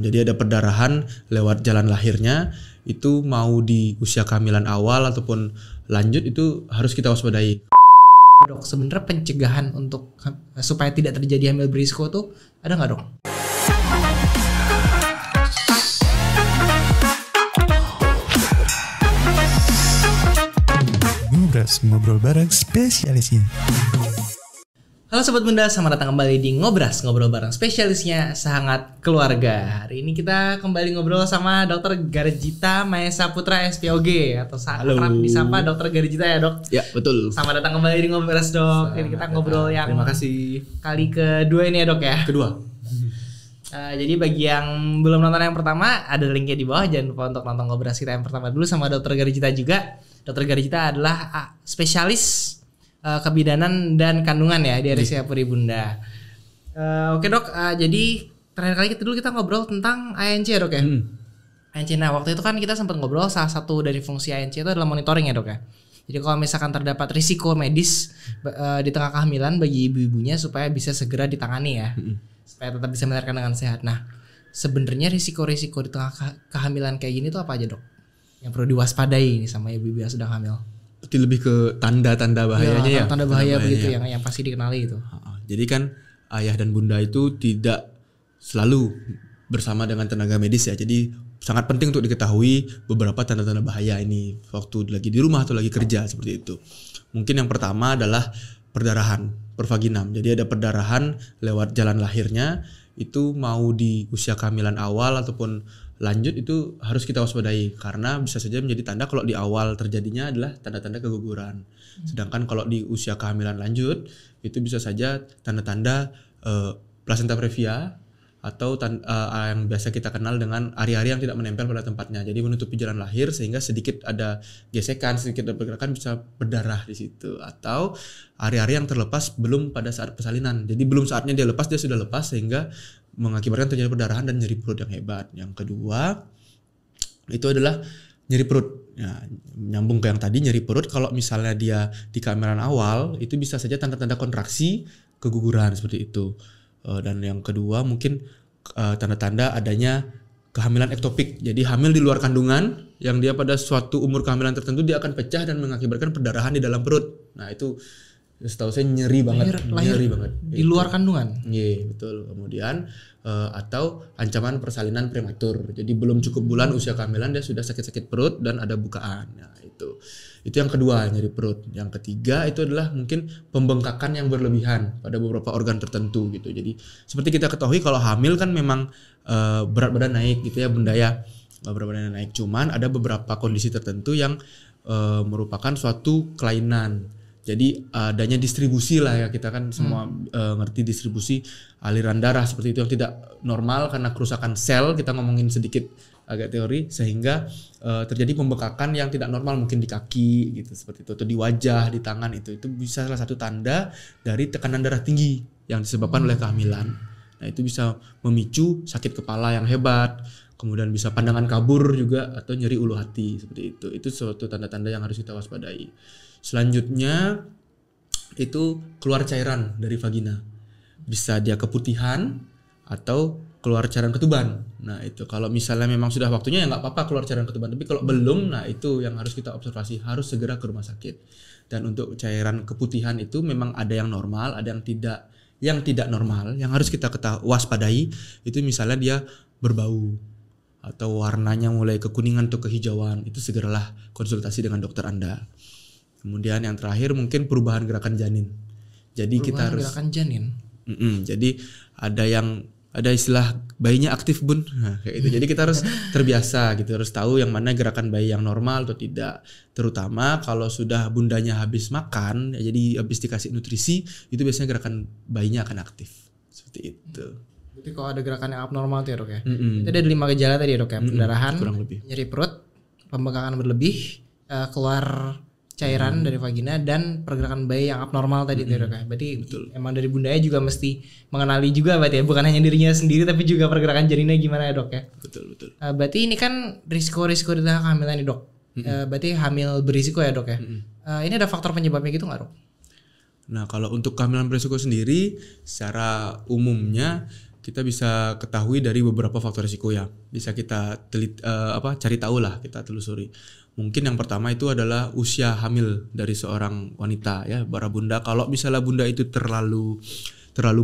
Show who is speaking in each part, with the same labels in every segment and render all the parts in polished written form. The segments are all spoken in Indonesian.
Speaker 1: Jadi ada perdarahan lewat jalan lahirnya, itu mau di usia kehamilan awal ataupun lanjut itu harus kita waspadai.
Speaker 2: Dok, sebenarnya pencegahan untuk supaya tidak terjadi hamil berisiko tuh ada nggak, Dok?
Speaker 3: Ngobrol bareng spesialisnya.
Speaker 2: Halo Sobat Bunda, selamat datang kembali di Ngobras, ngobrol bareng spesialisnya Sehangat Keluarga. Hari ini kita kembali ngobrol sama Dr. Garjita Maesa Putra SPOG atau akrab disapa Dr. Garjita ya, Dok?
Speaker 1: Ya, betul.
Speaker 2: Selamat datang kembali di Ngobras, Dok. Ini kita ngobrol yang
Speaker 1: terima kasih.
Speaker 2: Kali kedua ini ya, Dok ya?
Speaker 1: Kedua.
Speaker 2: Jadi bagi yang belum nonton yang pertama, ada linknya di bawah. Jangan lupa untuk nonton Ngobras kita yang pertama dulu sama Dr. Garjita juga. Dr. Garjita adalah spesialis kebidanan dan kandungan ya di RSCA Puri Bunda. Oke, Dok, jadi terakhir kali kita ngobrol tentang ANC ya, Dok ya. ANC. Nah, waktu itu kan kita sempat ngobrol salah satu dari fungsi ANC itu adalah monitoring ya, Dok ya. Jadi kalau misalkan terdapat risiko medis di tengah kehamilan bagi ibu-ibunya supaya bisa segera ditangani ya. Supaya tetap bisa melahirkan dengan sehat. Nah, sebenarnya risiko-risiko di tengah kehamilan kayak gini tuh apa aja, Dok? Yang perlu diwaspadai nih sama ibu-ibu yang sedang hamil.
Speaker 1: Berarti lebih ke tanda-tanda bahayanya ya.
Speaker 2: Tanda bahaya begitu yang pasti dikenali itu.
Speaker 1: Jadi kan ayah dan bunda itu tidak selalu bersama dengan tenaga medis ya. Jadi sangat penting untuk diketahui beberapa tanda-tanda bahaya ini waktu lagi di rumah atau lagi kerja seperti itu. Mungkin yang pertama adalah perdarahan, pervaginam. Jadi ada perdarahan lewat jalan lahirnya, itu mau di usia kehamilan awal ataupun lanjut itu harus kita waspadai karena bisa saja menjadi tanda kalau di awal terjadinya adalah tanda-tanda keguguran. Sedangkan kalau di usia kehamilan lanjut itu bisa saja tanda-tanda placenta previa atau yang biasa kita kenal dengan ari-ari yang tidak menempel pada tempatnya. Jadi menutupi jalan lahir sehingga sedikit ada gesekan, sedikit ada pergerakan bisa berdarah di situ. Atau ari-ari yang terlepas belum pada saat persalinan. Jadi belum saatnya dia lepas, dia sudah lepas sehingga mengakibatkan terjadi perdarahan dan nyeri perut yang hebat. Yang kedua itu adalah nyeri perut. Ya, nyambung ke yang tadi, nyeri perut kalau misalnya dia di kehamilan awal itu bisa saja tanda-tanda kontraksi keguguran seperti itu. Dan yang kedua mungkin tanda-tanda adanya kehamilan ektopik. Jadi hamil di luar kandungan yang dia pada suatu umur kehamilan tertentu dia akan pecah dan mengakibatkan perdarahan di dalam perut. Nah itu setahu saya nyeri banget. Nyeri banget.
Speaker 2: Di luar kandungan?
Speaker 1: Iya betul. Kemudian atau ancaman persalinan prematur. Jadi belum cukup bulan usia kehamilan dia sudah sakit-sakit perut dan ada bukaan. Nah itu yang kedua, nyeri perut. Yang ketiga itu adalah mungkin pembengkakan yang berlebihan pada beberapa organ tertentu gitu. Jadi seperti kita ketahui kalau hamil kan memang berat badan naik gitu ya bunda ya. Berat badan naik, cuman ada beberapa kondisi tertentu yang merupakan suatu kelainan. Jadi adanya distribusi lah ya, kita kan semua ngerti distribusi aliran darah seperti itu yang tidak normal karena kerusakan sel, kita ngomongin sedikit agak teori, sehingga terjadi pembekakan yang tidak normal mungkin di kaki gitu seperti itu, atau di wajah, di tangan, itu bisa salah satu tanda dari tekanan darah tinggi yang disebabkan oleh kehamilan. Nah itu bisa memicu sakit kepala yang hebat, kemudian bisa pandangan kabur juga atau nyeri ulu hati seperti itu. Itu suatu tanda-tanda yang harus kita waspadai. Selanjutnya itu keluar cairan dari vagina, bisa dia keputihan atau keluar cairan ketuban. Nah itu kalau misalnya memang sudah waktunya ya nggak apa-apa keluar cairan ketuban, tapi kalau belum, nah itu yang harus kita observasi, harus segera ke rumah sakit. Dan untuk cairan keputihan itu memang ada yang normal, ada yang tidak normal. Yang harus kita waspadai itu misalnya dia berbau atau warnanya mulai kekuningan atau kehijauan, itu segeralah konsultasi dengan dokter Anda. Kemudian yang terakhir mungkin perubahan gerakan janin. Jadi kita harus
Speaker 2: gerakan janin.
Speaker 1: Jadi ada istilah bayinya aktif bun, nah, kayak gitu. Jadi kita harus terbiasa gitu, harus tahu yang mana gerakan bayi yang normal atau tidak. Terutama kalau sudah bundanya habis makan, ya, jadi habis dikasih nutrisi, itu biasanya gerakan bayinya akan aktif. Seperti itu.
Speaker 2: Berarti kalau ada gerakan yang abnormal tuh ya, Dok ya. Itu ada 5 gejala tadi ya, Dok ya. Perdarahan, nyeri perut, pembengkakan berlebih, keluar cairan dari vagina, dan pergerakan bayi yang abnormal tadi tuh, Dok ya. Berarti emang dari bundanya juga mesti mengenali juga berarti ya, bukan hanya dirinya sendiri tapi juga pergerakan janinnya gimana ya, Dok ya. Betul. Berarti ini kan risiko-risiko di tengah kehamilan nih, Dok. Berarti hamil berisiko ya, Dok ya. Ini ada faktor penyebabnya gitu nggak, Dok?
Speaker 1: Nah kalau untuk kehamilan berisiko sendiri secara umumnya kita bisa ketahui dari beberapa faktor risiko ya. Bisa kita cari tahu lah, kita telusuri. Mungkin yang pertama itu adalah usia hamil dari seorang wanita ya, para bunda. Kalau misalnya bunda itu terlalu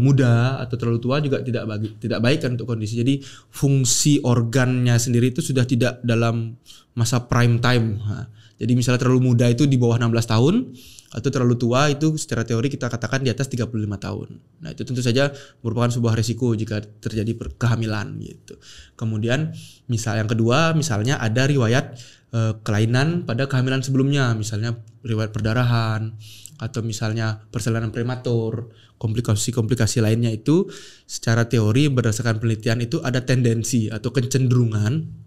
Speaker 1: muda atau terlalu tua juga tidak baik kan untuk kondisi. Jadi fungsi organnya sendiri itu sudah tidak dalam masa prime time. Jadi misalnya terlalu muda itu di bawah 16 tahun atau terlalu tua itu secara teori kita katakan di atas 35 tahun. Nah, itu tentu saja merupakan sebuah risiko jika terjadi kehamilan gitu. Kemudian yang kedua misalnya ada riwayat kelainan pada kehamilan sebelumnya, misalnya riwayat perdarahan atau misalnya persalinan prematur, komplikasi-komplikasi lainnya itu secara teori berdasarkan penelitian itu ada tendensi atau kecenderungan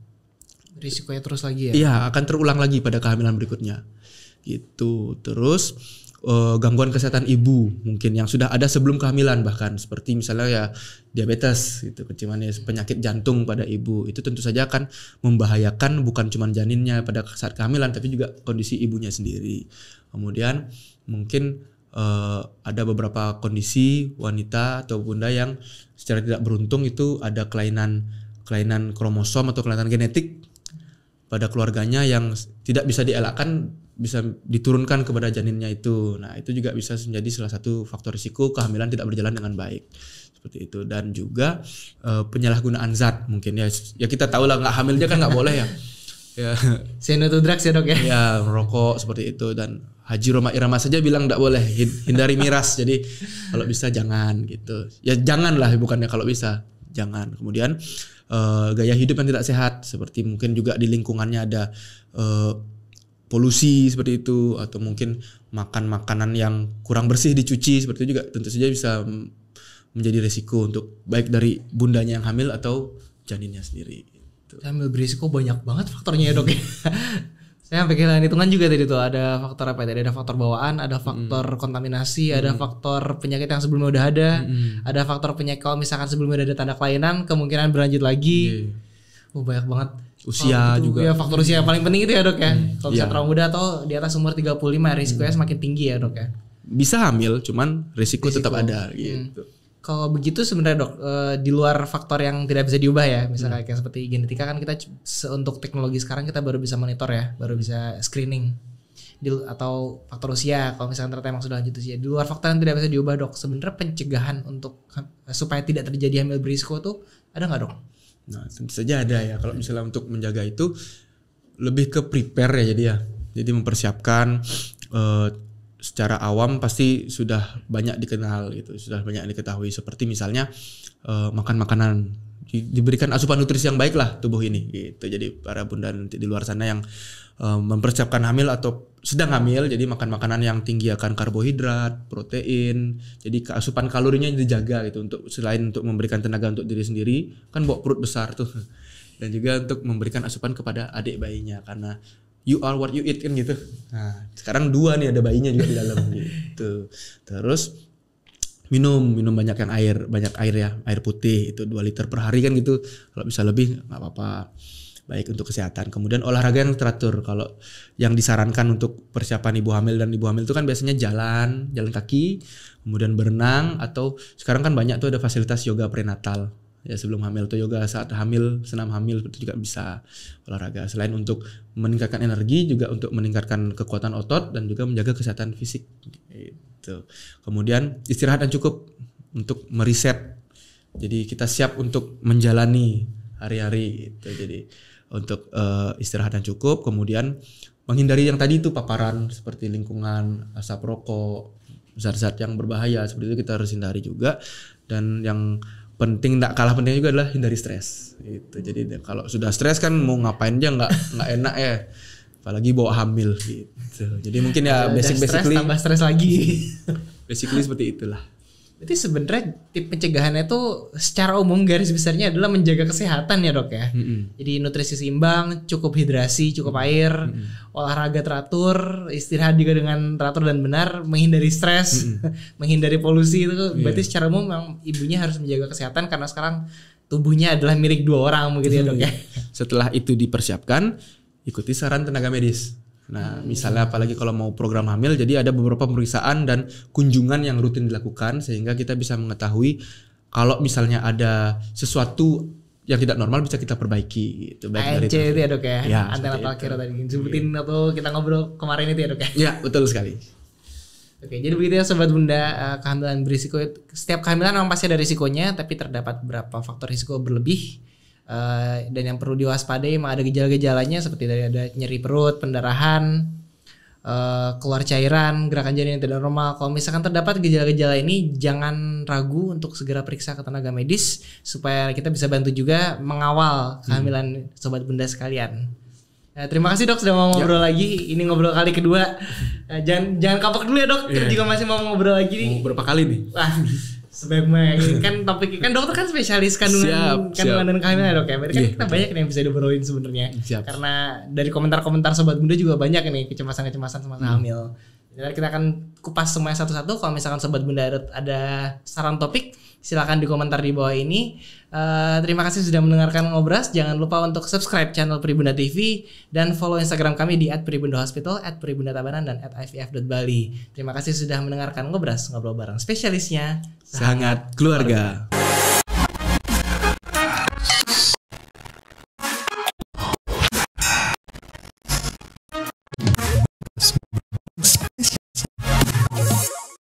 Speaker 2: risikonya terus lagi ya.
Speaker 1: Iya, akan terulang lagi pada kehamilan berikutnya. Gitu. Terus gangguan kesehatan ibu mungkin yang sudah ada sebelum kehamilan, bahkan seperti misalnya ya diabetes gitu, penyakit jantung pada ibu, itu tentu saja akan membahayakan bukan cuma janinnya pada saat kehamilan tapi juga kondisi ibunya sendiri. Kemudian mungkin ada beberapa kondisi wanita atau bunda yang secara tidak beruntung itu ada kelainan kromosom atau kelainan genetik pada keluarganya yang tidak bisa dielakkan, bisa diturunkan kepada janinnya itu. Nah, itu juga bisa menjadi salah satu faktor risiko kehamilan tidak berjalan dengan baik. Seperti itu. Dan juga penyalahgunaan zat mungkin ya kita tahu lah, nggak hamilnya kan nggak boleh ya. Ya.
Speaker 2: Say no to drugs ya dok ya.
Speaker 1: Ya, merokok seperti itu. Dan Haji Roma Irama saja bilang nggak boleh, hindari miras. Jadi kalau bisa jangan gitu. Ya janganlah, bukannya kalau bisa jangan. Kemudian gaya hidup yang tidak sehat, seperti mungkin juga di lingkungannya ada polusi seperti itu, atau mungkin makan makanan yang kurang bersih dicuci seperti itu juga tentu saja bisa menjadi risiko untuk baik dari bundanya yang hamil atau janinnya sendiri.
Speaker 2: Hamil berisiko banyak banget faktornya ya dok ya. Saya sampai kehilangan hitungan juga tadi tuh, ada faktor apa tadi? Ada faktor bawaan, ada faktor kontaminasi, ada faktor penyakit yang sebelumnya udah ada faktor penyakit kalau misalkan sebelumnya udah ada tanda kelainan kemungkinan berlanjut lagi. Banyak banget.
Speaker 1: Usia
Speaker 2: gitu,
Speaker 1: juga.
Speaker 2: Ya faktor usia yang paling penting itu ya dok ya. Kalau misalnya terlalu muda atau di atas umur 35 risikonya semakin tinggi ya dok ya.
Speaker 1: Bisa hamil, cuman risiko tetap ada gitu.
Speaker 2: Kalau begitu sebenarnya dok, di luar faktor yang tidak bisa diubah ya, misalnya kayak seperti genetika kan kita untuk teknologi sekarang kita baru bisa monitor ya, baru bisa screening atau faktor usia kalau misalnya ternyata emang sudah lanjut usia. Di luar faktor yang tidak bisa diubah dok, sebenarnya pencegahan untuk supaya tidak terjadi hamil berisiko tuh ada nggak dok?
Speaker 1: Nah tentu saja ada ya. Kalau misalnya untuk menjaga itu lebih ke prepare ya, jadi mempersiapkan. Secara awam pasti sudah banyak dikenal gitu, sudah banyak diketahui, seperti misalnya makan makanan, diberikan asupan nutrisi yang baik lah tubuh ini gitu. Jadi para bunda nanti di luar sana yang mempersiapkan hamil atau sedang hamil, jadi makan makanan yang tinggi akan karbohidrat, protein, jadi asupan kalorinya dijaga gitu, untuk selain untuk memberikan tenaga untuk diri sendiri, kan bawa perut besar tuh, dan juga untuk memberikan asupan kepada adik bayinya, karena you are what you eat kan gitu. Nah, sekarang 2 nih, ada bayinya juga di dalam gitu. Terus minum banyak air ya, air putih itu 2 liter per hari kan gitu. Kalau bisa lebih nggak apa-apa, baik untuk kesehatan. Kemudian olahraga yang teratur. Kalau yang disarankan untuk persiapan ibu hamil itu kan biasanya jalan kaki, kemudian berenang, atau sekarang kan banyak tuh ada fasilitas yoga prenatal. Ya sebelum hamil tuh yoga saat hamil, senam hamil itu juga bisa olahraga. Selain untuk meningkatkan energi, juga untuk meningkatkan kekuatan otot dan juga menjaga kesehatan fisik. Gitu. Kemudian istirahat yang cukup untuk mereset. Jadi kita siap untuk menjalani hari-hari. Gitu. Jadi untuk istirahat yang cukup, kemudian menghindari yang tadi itu paparan seperti lingkungan, asap rokok, zat-zat yang berbahaya seperti itu kita harus hindari juga. Dan yang penting, tak kalah pentingnya juga adalah hindari stres gitu. Jadi kalau sudah stres kan mau ngapain aja nggak enak ya, apalagi bawa hamil gitu. Jadi mungkin ya basically
Speaker 2: tambah stres lagi.
Speaker 1: Basically seperti itulah.
Speaker 2: Berarti sebenarnya tip pencegahannya itu secara umum garis besarnya adalah menjaga kesehatan ya dok ya. Jadi nutrisi seimbang, cukup hidrasi, cukup air, olahraga teratur, istirahat juga dengan teratur dan benar, menghindari stres, menghindari polusi itu. Berarti secara umum memang ibunya harus menjaga kesehatan karena sekarang tubuhnya adalah milik 2 orang begitu ya dok ya.
Speaker 1: Setelah itu dipersiapkan, ikuti saran tenaga medis. Nah, misalnya apalagi kalau mau program hamil, jadi ada beberapa pemeriksaan dan kunjungan yang rutin dilakukan sehingga kita bisa mengetahui Kalau misalnya ada sesuatu yang tidak normal bisa kita perbaiki gitu.
Speaker 2: ANC itu ya dok ya,
Speaker 1: Ya,
Speaker 2: antenatal care tadi sebutin atau kita ngobrol kemarin itu ya dok ya.
Speaker 1: Ya, betul sekali.
Speaker 2: Oke, jadi begitu ya sobat bunda, kehamilan berisiko. Setiap kehamilan memang pasti ada risikonya, tapi terdapat beberapa faktor risiko berlebih dan yang perlu diwaspadai. Memang ada gejala-gejalanya seperti dari ada nyeri perut, pendarahan, keluar cairan, gerakan janin yang tidak normal. Kalau misalkan terdapat gejala-gejala ini, jangan ragu untuk segera periksa ke tenaga medis supaya kita bisa bantu juga mengawal kehamilan sobat bunda sekalian. Terima kasih dok sudah mau ngobrol lagi. Ini ngobrol kali kedua. Jangan kapok dulu ya dok. Kita juga masih mau ngobrol lagi nih.
Speaker 1: Mau berapa kali nih?
Speaker 2: Wah, sebaiknya ini kan topik kan dokter kan spesialis kandungan dan kehamilan ya dok ya. Berarti kan kita banyak yang bisa diobrolin sebenarnya. Karena dari komentar-komentar sobat bunda juga banyak nih kecemasan-kecemasan semasa hamil. Jadi kita akan kupas semuanya satu-satu. Kalau misalkan sobat bunda ada saran topik, silakan di komentar di bawah ini. Terima kasih sudah mendengarkan Ngobras. Jangan lupa untuk subscribe channel Pribunda TV dan follow Instagram kami di @pribundahospital, @pribundatabanan dan @ivf.bali. Terima kasih sudah mendengarkan Ngobras, ngobrol bareng spesialisnya
Speaker 1: Sangat keluarga.